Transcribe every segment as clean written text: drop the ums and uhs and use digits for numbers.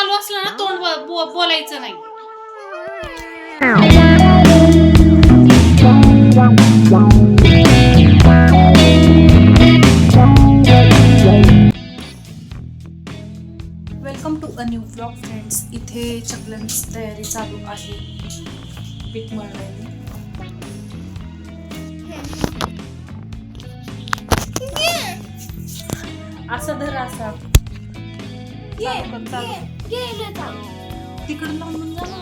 चालू असलं ना तोंड बोलायचं नाही. Welcome to a new vlog friends. इथे चकल्यांची तयारी चालू आहे. पीठ मळलंय. असं धर असा तिकडून लावून जा ना.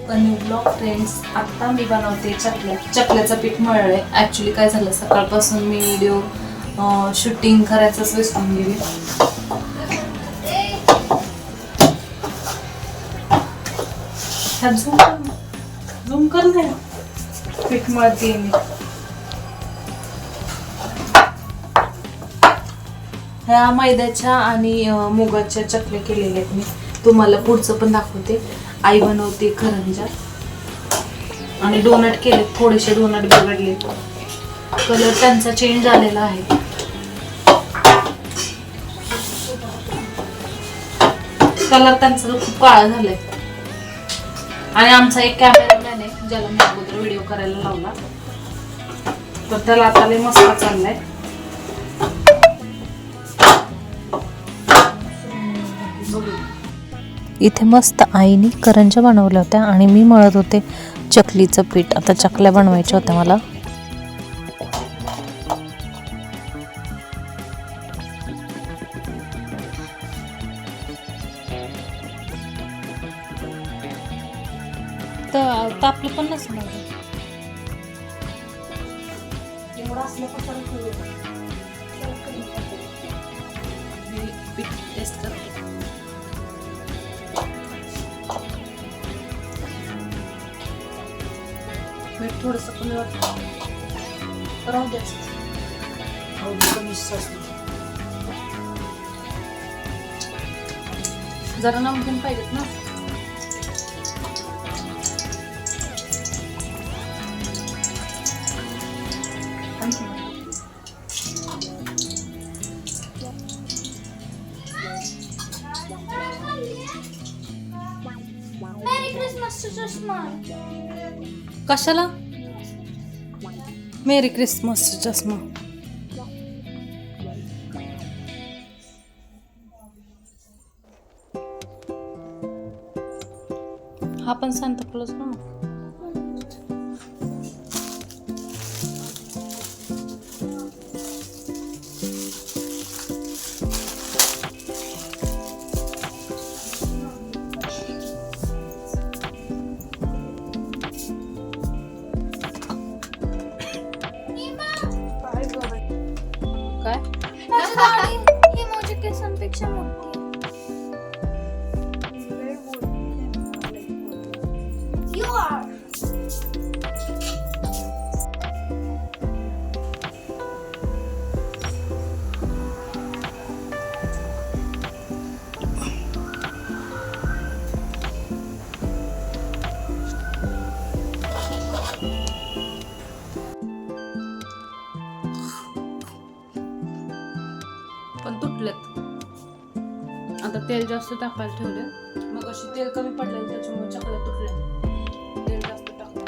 न्यू ब्लॉग फ्रेंड्स, आता मी बनवते चकल्याचं पीठ मळलंय. ऍक्च्युली काय झालं, सकाळपासून मी व्हिडिओ शूटिंग करायचंच विसरून गेली. झूम कर नाही. पीठ मळते मी. ह्या मैद्याच्या आणि मुगाच्या चकल्या केलेल्या आहेत मी. तुम्हाला पुढचं पण दाखवते. आई बनवते करंजा आणि डोनट केले. थोडेसे डोनट बिघडले. कलर त्यांचा चेंज झालेला आहे. कलर त्यांचा खूप काळा झालाय. आणि आमचा एक कॅमेरामॅन आहे ज्याला मी अगोदर व्हिडिओ करायला लावला, तर त्याला आता लय मस्त चाललाय. इथे मस्त आईने करंजा बनवल्या होत्या आणि मी मळत होते चकलीचं पीठ. आता चकल्या बनवायच्या होत्या मला. तर तापलं पण नसणार. टेस्ट करते. मीठ थोडंसं कमी वाटतं. राहू द्यायचं. जरा नमकीन पाहिजेत ना. कशाला मेरी क्रिसमस चष्मा? हा पण सांता क्लॉज ना. ही माझ्या केसांपेक्षा मोठी आहे. You are. पण तुटलेत. आता तेल जास्त टाकायला ठेवले. मग अशी तेल कमी पडले त्याच्यामुळे चकल्या तुटल्या. तेल जास्त टाकलं.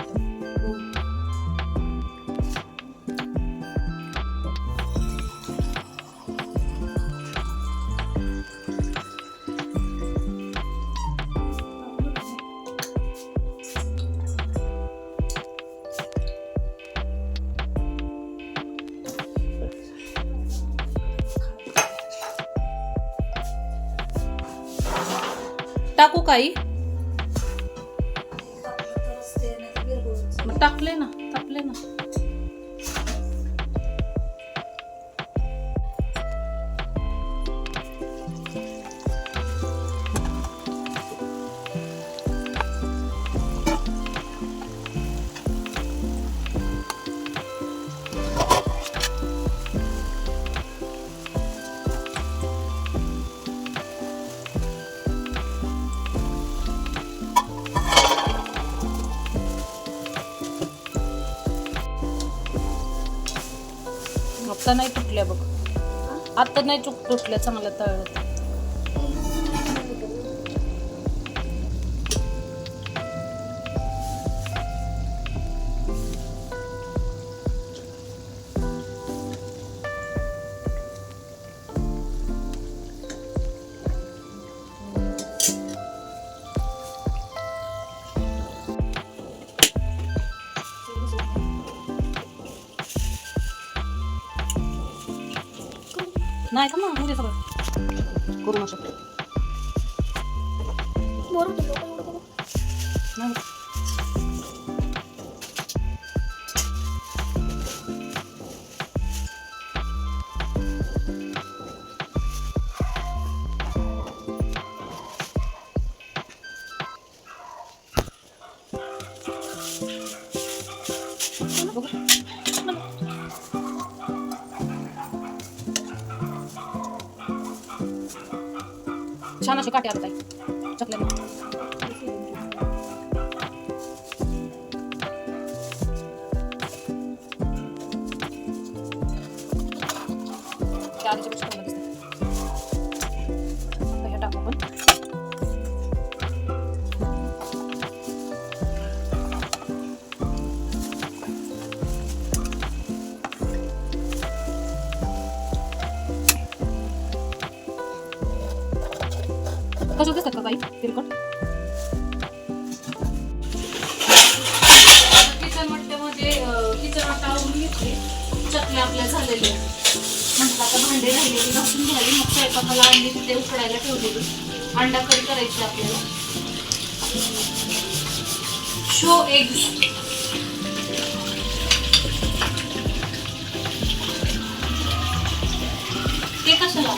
टाकू काही? टाकले ना, टाकले ना. आत्ता नाही तुटल्या बघ, आत्ता नाही तुटल्या, चांगल्या तळल्या. नाही का मग उद्या सगळं करू शकतो. नाही. छान असे काटे आले ताई चकल्याला. त्या आधीच्या पेक्षा चांगलं दिसतंय. आता हे टाकू आपण. कसं दिसतात का काही तिरकट? किचन वाट्यामध्ये किचन वाटा आवरून घेतली, चकल्या आपल्या झालेल्या. म्हटलं आता भांडे राहिलेली घासून घ्यावी, मग स्वयंपाकाला अंडी तिथे उकडायला ठेवलेली. अंडा करी करायची आपल्याला. Show eggs. ते कशाला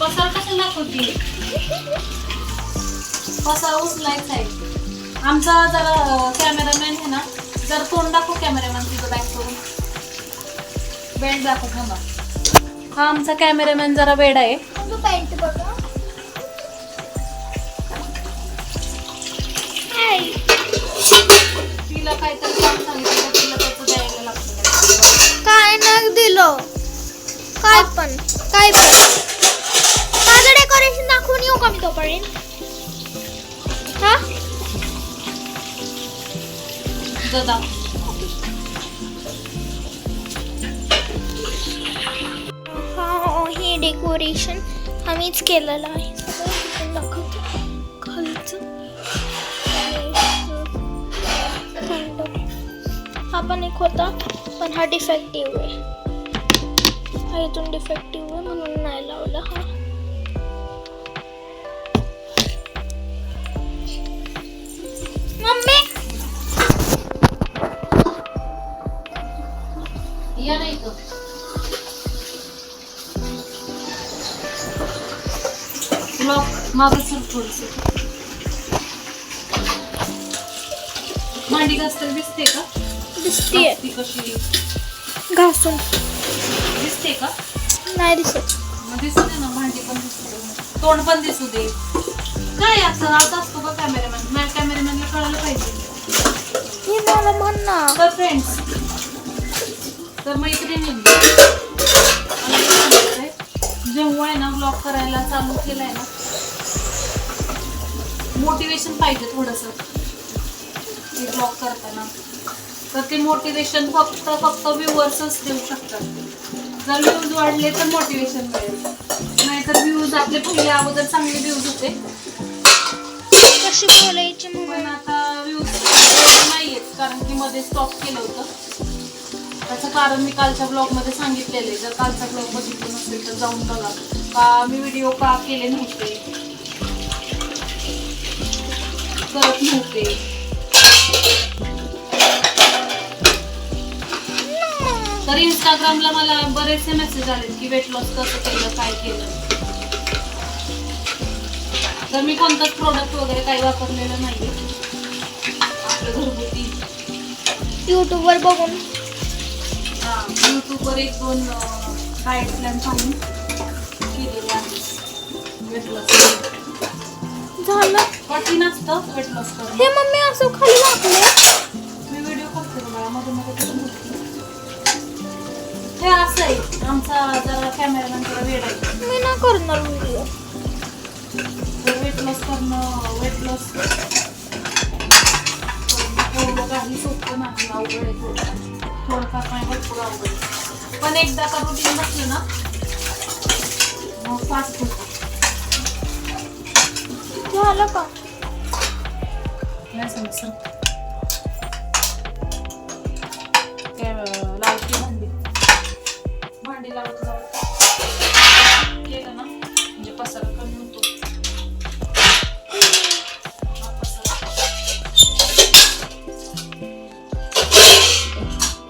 पसार कशाला दाखवते? पसार उचलायचा आहे. आमचा जरा कॅमेरामॅन आहे ना, जरा तोंड दाखव कॅमेरामॅन तुझं बॅक करून. बेंड दाखव थांबा. हा आमचा कॅमेरामॅन जरा वेड आहे. पॅन्ट बघा. तिला काहीतरी काम सांगितलं, तिला त्याचं द्यायला लागतं. काय नाही दिलं, काय पण माझं डेकोरेशन दाखवून येऊ का मी तोपर्यंत? हा दादा हा हे डेकोरेशन आम्हीच केलेलं आहे. सगळं दाखवतो खालचं. हा पण एक होता, पण हा डिफेक्टिव्ह आहे. हा इथून डिफेक्टिव्ह आहे म्हणून नाही लावला. हा मम्मी या नाही तो ब्लॉक मागं सर थोडंसं. मांडी घासताना दिसते का? दिसतीये ती कशी घासून. दिसते का? नाही दिसत. मग दिसू दे ना, भांडी पण दिसू दे, तोंड पण दिसू दे. काय असं आता असतो का कॅमेरामॅन? कॅमेरामॅनला कळायला पाहिजे. हे मला म्हण ना. तर फ्रेंड्स, तर मैत्रिणी जेव्हा आहे ना ब्लॉग करायला चालू केलंय ना, मोटिवेशन पाहिजे थोडंसं ते ब्लॉग करताना. तर ते मोटिवेशन फक्त व्ह्यूअर्सच देऊ शकतात. जर व्ह्यूज वाढले तर मोटिवेशन मिळेल, नाहीतर व्ह्यूज आपले पहिले अगोदर चांगले व्ह्यूज होते, कशी बोलायची पण म्हणून. आता व्ह्यूज नाही आहेत कारण की मध्ये स्टॉप केलं होतं. त्याचं कारण मी कालच्या ब्लॉगमध्ये सांगितलेलं आहे. जर कालचा ब्लॉग बघितलं नसेल तर जाऊन बघा का मी व्हिडिओ का केले नव्हते, करत नव्हते. तर इंस्टाग्रामला मला बरेचसे मेसेज आले की वेट लॉस कसं केलं, काय केलं. तर मी कोणताच प्रोडक्ट वगैरे काही वापरलेलं नाही, आपलं घरगुती युट्यूबवर बघून. यूट्यूबवर 1-2 डाएट प्लॅन पाहून केलेले आहेत वेट लॉस. झालं कठीण असतं वेट लॉस करणं. हे मम्मी असं खाली वाकले. मी व्हिडिओ करते मला मध्ये मध्ये करून बघते. हे असं आहे आमचा जरा कॅमेरामॅन जरा वेळ आहे. मी ना करणार व्हिडिओ. वेट लॉस करणं, वेट लॉस काही सोपं नाही, अवघड आहे थोडंफार नाही, भरपूर अवघड आहे. पण एकदा का रुटीन बसलं ना मग फास्ट होतं. झालं का? नाही सांग सर लावते भांडी लावत केलं ना म्हणजे पसारा कमी होतो.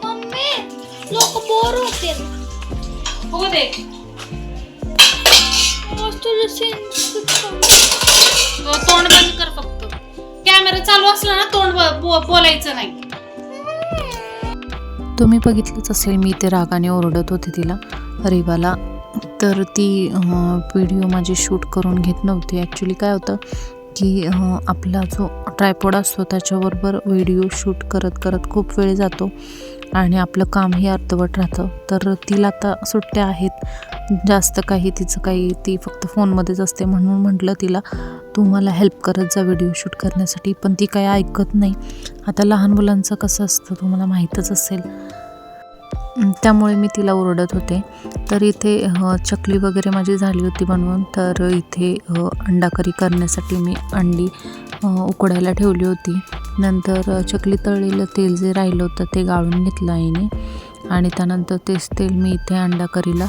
मम्मी लोक बोर होतील. हो दे तुझं सीन तोंड बंद कर फक्त. कॅमेरा चालू असला ना तोंड बोलायचं नाही. तुम्ही बघितलंच असेल मी ते रागाने ओरडत होते तिला रेवाला. तर ती व्हिडिओ माझी शूट करून घेत नव्हती. ॲक्च्युली काय होतं की आपला जो ट्रायपॉड असतो त्याच्याबरोबर व्हिडिओ शूट करत करत खूप वेळ जातो आणि आपलं कामही अर्धवट राहतं. तर तिला आता सुट्ट्या आहेत, जास्त काही तिचं काही ती फक्त फोनमध्येच असते. म्हणून म्हटलं तिला तू मला हेल्प करत जा व्हिडिओ शूट करण्यासाठी, पण ती काही ऐकत नाही. आता लहान मुलांचं कसं असतं तुम्हाला माहीतच असेल, त्यामुळे मी तिला ओरडत होते. तर इथे चकली वगैरे माझी झाली होती बनवून. तर इथे अंडा करी करण्यासाठी मी अंडी उकडायला ठेवली होती. नंतर चकली तळलेलं तेल जे राहिलं होतं ते गाळून घेतलं आईने आणि त्यानंतर तेच तेल मी इथे अंडा करीला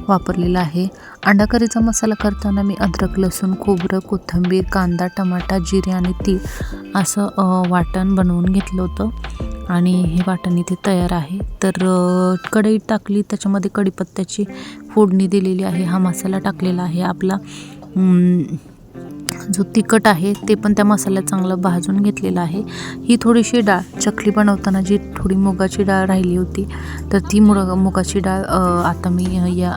वापरलेलं आहे. अंडा करीचा मसाला करताना मी अद्रक, लसूण, खोबरं, कोथिंबीर, कांदा, टमाटा, जिरे आणि तीळ असं वाटण बनवून घेतलं होतं आणि हे वाटण इथे तयार आहे. तर कढईत टाकली, त्याच्यामध्ये कढीपत्त्याची फोडणी दिलेली आहे. हा मसाला टाकलेला आहे. आपला जो तिखट आहे ते पण त्या मसाल्यात चांगलं भाजून घेतलेलं आहे. ही थोडीशी डाळ चकली बनवताना जी थोडी मुगाची डाळ राहिली होती तर ती मुगाची डाळ आता मी या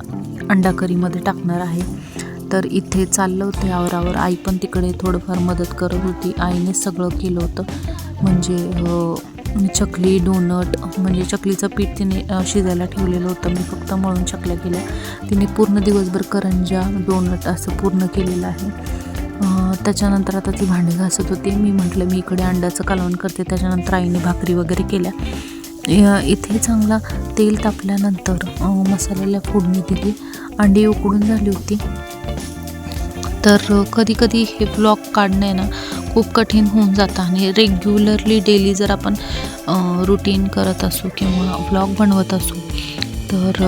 अंडा करीमध्ये टाकणार आहे. तर इथे चाललं होतं यावरावर. आई पण तिकडे थोडंफार मदत करत होती. आईने सगळं केलं होतं म्हणजे चकली, डोनट, म्हणजे चकलीचं पीठ तिने शिजायला ठेवलेलं होतं. मी फक्त मळून चकल्या केल्या. तिने पूर्ण दिवसभर करंजा, डोनट असं पूर्ण केलेलं आहे. त्याच्यानंतर आता ती भांडी घासत होती. मी म्हटलं मी इकडे अंड्याचं कालवण करते. त्याच्यानंतर आईने भाकरी वगैरे केल्या. इथे चांगला तेल तापल्यानंतर मसाल्याला फोडणी दिली. अंडी उकडून झाली होती. तर कधी कधी हे ब्लॉग काढणे ना खूप कठीण होऊन जातं आणि रेग्युलरली डेली जर आपण रुटीन करत असू किंवा ब्लॉग बनवत असू तर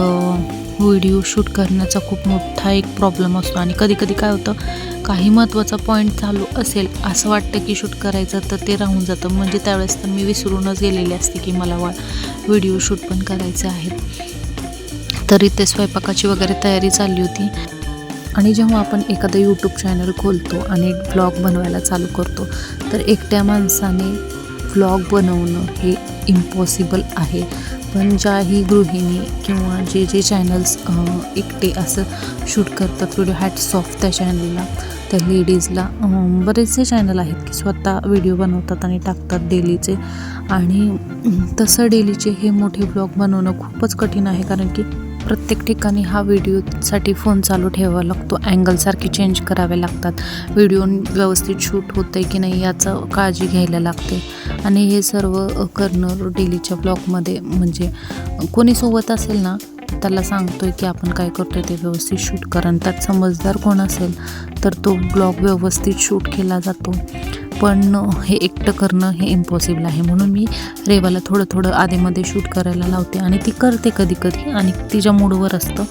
व्हिडिओ शूट करण्याचा खूप मोठा एक प्रॉब्लेम असतो. आणि कधी कधी काय होतं, काही महत्त्वाचा पॉईंट चालू असेल असं वाटतं की शूट करायचं तर ते राहून जातं. म्हणजे त्यावेळेस तर मी विसरूनच गेलेली असते की मला व्हिडिओ शूट पण करायचे आहेत. तर इथे स्वयंपाकाची वगैरे तयारी चालली होती. आणि जेव्हा आपण एखादं यूट्यूब चॅनल खोलतो आणि ब्लॉग बनवायला चालू करतो तर एकट्या माणसाने ब्लॉग बनवणं हे इम्पॉसिबल आहे. पण ज्याही गृहिणी किंवा जे चॅनल्स एकटे असं शूट करतात व्हिडिओ, हॅट्स ऑफ त्या चॅनलला, त्या लेडीजला. बरेचसे चॅनल आहेत की स्वतः व्हिडिओ बनवतात आणि टाकतात डेलीचे. आणि तसं डेलीचे हे मोठे ब्लॉग बनवणं खूपच कठीण आहे. कारण की प्रत्येक ठिकाणी हा व्हिडिओसाठी फोन चालू ठेवावा लागतो. अँगलसारखे चेंज करावे लागतात. व्हिडिओ व्यवस्थित शूट होतं आहे की नाही याचं काळजी घ्यायला लागते. आणि हे सर्व करणं डेलीच्या ब्लॉगमध्ये म्हणजे कोणी सोबत असेल ना त्याला सांगतोय की आपण काय करतोय ते व्यवस्थित शूट करा. आणि त्यात समजदार कोण असेल तर तो ब्लॉग व्यवस्थित शूट केला जातो. पण हे एकटं करणं हे इम्पॉसिबल आहे. म्हणून मी रेवाला थोडं थोडं आधीमध्ये शूट करायला लावते आणि ती करते कधी कधी आणि तिच्या मूडवर असतं.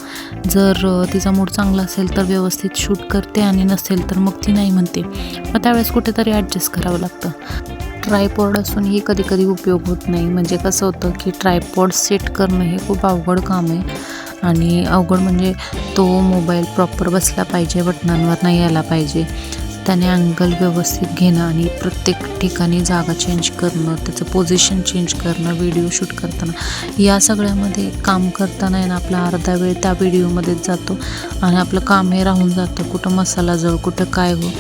जर तिचा मूड चांगला असेल तर व्यवस्थित शूट करते आणि नसेल तर मग ती नाही म्हणते. मग त्यावेळेस कुठेतरी ॲडजस्ट करावं लागतं. ट्रायपॉड असूनही कधी कधी उपयोग होत नाही. म्हणजे कसं होतं की ट्रायपॉड सेट करणं हे खूप अवघड काम आहे. आणि अवघड म्हणजे तो मोबाईल प्रॉपर बसला पाहिजे, बटनांवर नाही यायला पाहिजे, त्याने अँगल व्यवस्थित घेणं आणि प्रत्येक ठिकाणी जागा चेंज करणं, त्याचं पोझिशन चेंज करणं व्हिडिओ शूट करताना, या सगळ्यामध्ये काम करताना आहे ना आपला अर्धा वेळ त्या व्हिडिओमध्येच जातो आणि आपलं काम हे राहून जातं. कुठं मसाला जळ, कुठं काय हो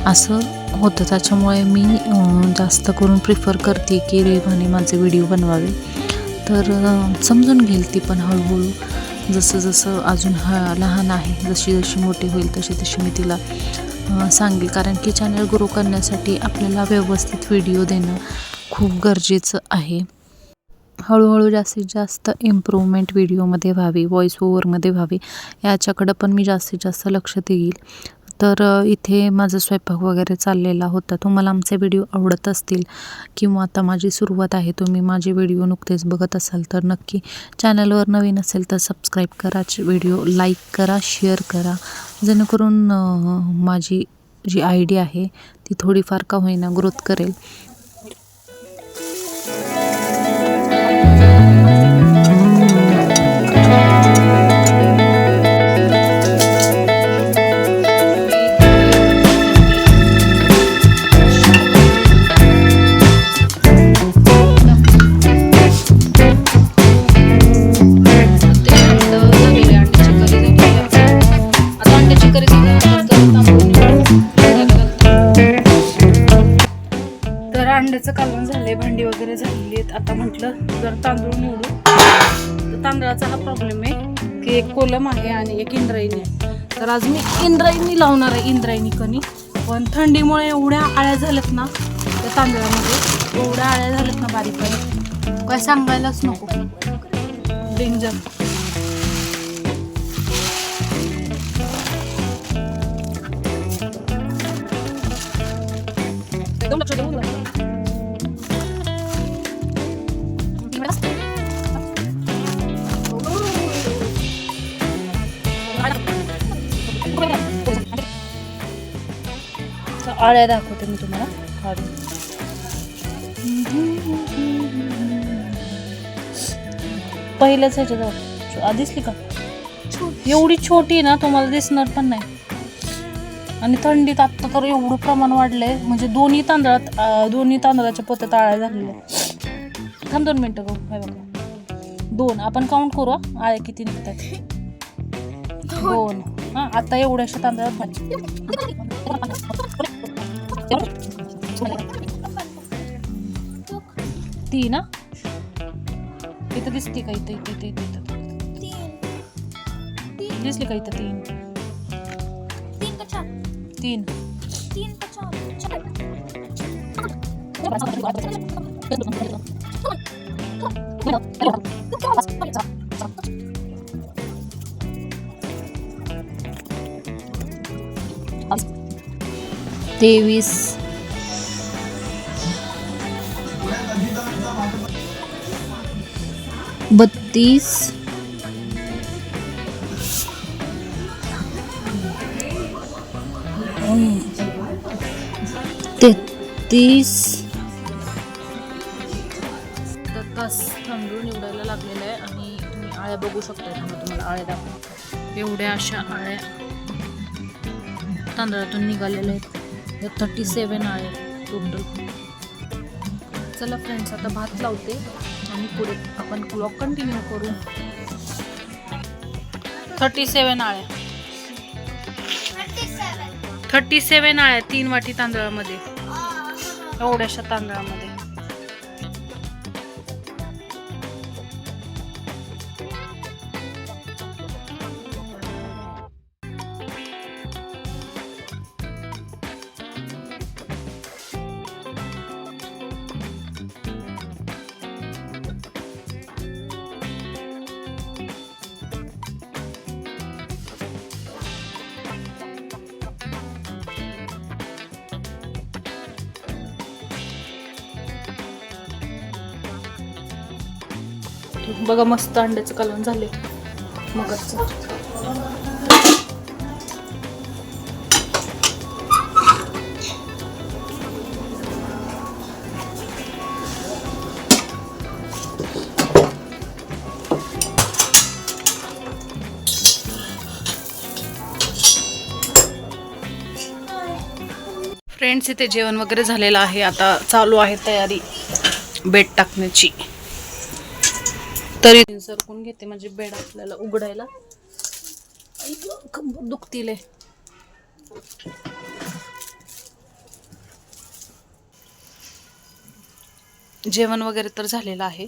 असं होतं. त्याच्यामुळे मी जास्त करून प्रिफर करते की रेवाने माझे व्हिडिओ बनवावे. तर समजून घेईल ती पण हळूहळू. जसं जसं अजून लहान आहे, जशी जशी मोठी होईल तशी तशी मी तिला सांगेल. कारण की चॅनल ग्रो करण्यासाठी आपल्याला व्यवस्थित व्हिडिओ देणं खूप गरजेचं आहे. हळूहळू जास्तीत जास्त इम्प्रूव्हमेंट व्हिडिओमध्ये व्हावी, व्हॉईस ओव्हरमध्ये व्हावी, याच्याकडं पण मी जास्तीत जास्त लक्ष देईल. तर इथे माझा स्वयंपाक वगैरे चाललेला होता. तुम्हाला आमचे व्हिडिओ आवडत असतील किंवा आता माझी सुरुवात आहे, तुम्ही माझे व्हिडिओ नुकतेच बघत असाल तर नक्की चॅनलवर नवीन असेल तर सबस्क्राईब करा, व्हिडिओ लाईक करा, शेअर करा, जेणेकरून माझी जी आयडिया आहे ती थोडीफार का होईना ग्रोथ करेल. अंड्याचं कालवण झालंय, भांडी वगैरे झालेली आहेत. आता म्हटलं जर तांदूळ निवडू, तर तांदळाचा हा प्रॉब्लेम आहे की एक कोलम आहे आणि एक इंद्रायणी आहे. तर आज मी इंद्रायणी लावणार आहे, इंद्रायणी कणी. पण थंडीमुळे एवढ्या आळ्या झाल्यात ना त्या तांदळामध्ये, एवढ्या आळ्या झाल्यात ना बारीक बारीक, काय सांगायलाच नको, डेंजर. आळ्या दाखवते मी तुम्हाला काढून. पहिल्याच ह्याच्यात दिसली का? एवढी छोटी ना तुम्हाला दिसणार पण नाही. आणि थंडीत आत्ता तर एवढं प्रमाण वाढलंय, म्हणजे दोन्ही तांदळाच्या पोत्यात आळ्या झालेल्या. थांब 2 मिनिटं बघू. काय बघा, 2 आपण काउंट करू आळ्या किती निघतात. 2. हा, आता एवढ्याशा तांदळात 3 ना. इथं दिसते का? इथं दिसली का? इथं 3. तेवीस, 32, 33. तर तास तांदूळ निवडायला लागलेला आहे आणि तुम्ही आळ्या बघू शकता. तुम्हाला आळ्या दाखवतो. एवढ्या अशा आळ्या तांदळातून निघालेल्या आहेत. 37 आळे टोटल. चला फ्रेंड्स, आता भात लावते आणि पुढे आपण ब्लॉग कंटिन्यू करू. 37 आळ्या 37 आळ्या 3 वाटी तांदळामध्ये, एवढ्याशा तांदळामध्ये. बघा मस्त अंड्याचं कालवण झाले मगरचं. फ्रेंड्स, इथे जेवण वगैरे झालेलं आहे. आता चालू आहे तयारी बेड टाकण्याची. तरी सरकून घेते म्हणजे बेड आपल्याला उघडायला. कंबर दुखतील. जेवण वगैरे तर झालेलं आहे.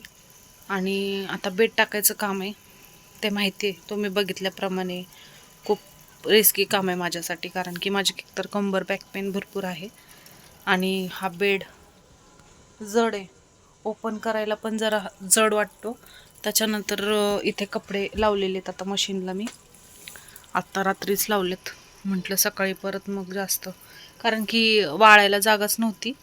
आणि आता बेड टाकायचं काम आहे. ते माहिती आहे, तुम्ही बघितल्याप्रमाणे खूप रिस्की काम आहे माझ्यासाठी, कारण की माझी एकतर कंबर बॅक पेन भरपूर आहे आणि हा बेड जड आहे. ओपन करायला पण जरा जड वाटतो. त्याच्यानंतर इथे कपडे लावलेले आहेत आता मशीनला. मी आत्ता रात्रीच लावलेत, म्हटलं सकाळी परत मग जास्त, कारण की वाळायला जागाच नव्हती.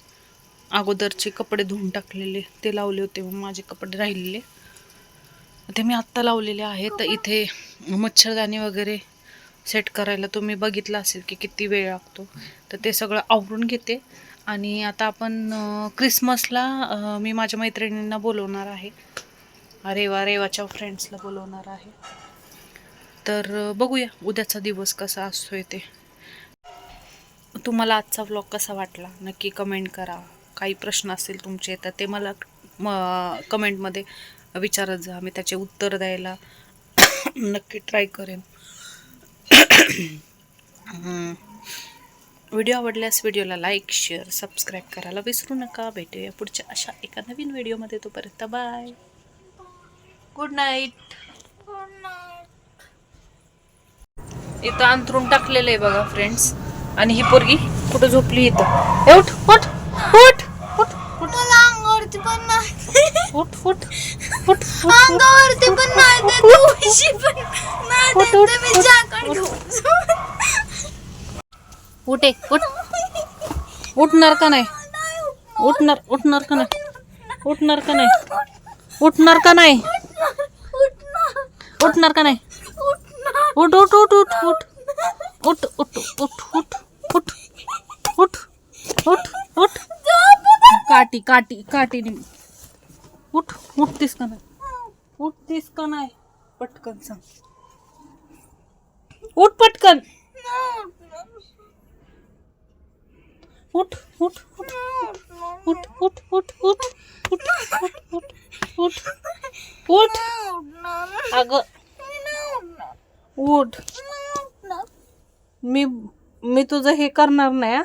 अगोदरचे कपडे धुवून टाकलेले ते लावले होते, मग माझे कपडे राहिलेले ते मी आत्ता लावलेले आहेत. तर इथे मच्छरदाणी वगैरे सेट करायला तुम्ही बघितलं असेल की किती वेळ लागतो. तर ते सगळं आवरून घेते. आणि आता आपण क्रिसमसला मी माझ्या मैत्रिणींना बोलवणार आहे, रेवाच्या फ्रेंड्सला बोलवणार आहे. तर बघूया उद्याचा दिवस कसा असतोय ते. तुम्हाला आजचा व्लॉग कसा वाटला नक्की कमेंट करा. काही प्रश्न असतील तुमचे तर ते मला कमेंटमध्ये विचारत जा, मी त्याचे उत्तर द्यायला नक्की ट्राय करेन. व्हिडिओ आवडल्यास व्हिडिओला लाईक, शेअर, सबस्क्राईब करायला विसरू नका. भेटूया पुढच्या अशा एका नवीन व्हिडिओमध्ये. तोपर्यंत बाय, गुड नाईट. इथं अंथरून टाकलेलं आहे बघा फ्रेंड्स, आणि ही पोरगी कुठं झोपली इथं. उठ उठ उठ उठ उठ अंगावरती पण नाही, उठ उठ उठ अंगावरती पण नाही ते तुळशी पण नाही उठ, ते, उठ, तुम्ही उठ, जाकण उठ. घेऊन उठ उठ उठणार का नाही? उठणार का नाही? उठणार का नाही? उठणार का नाही? उठणार का नाही? उठ उठ उठ उठ उठ उठ उठ उठ उठ उठ उठ उठ उठ. काटी काटी काटी उठ. उठतीस का नाही? उठतीस का नाही? पटकन सांग. उठ पटकन. उठ उठ उठ उठ उठ उठ उठ उठ उठ उठ उठ. अगं उठ. मी तुझं हे करणार नाही.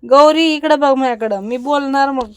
गौरी इकडे बघ माझ्याकडं, मी बोलणार मग.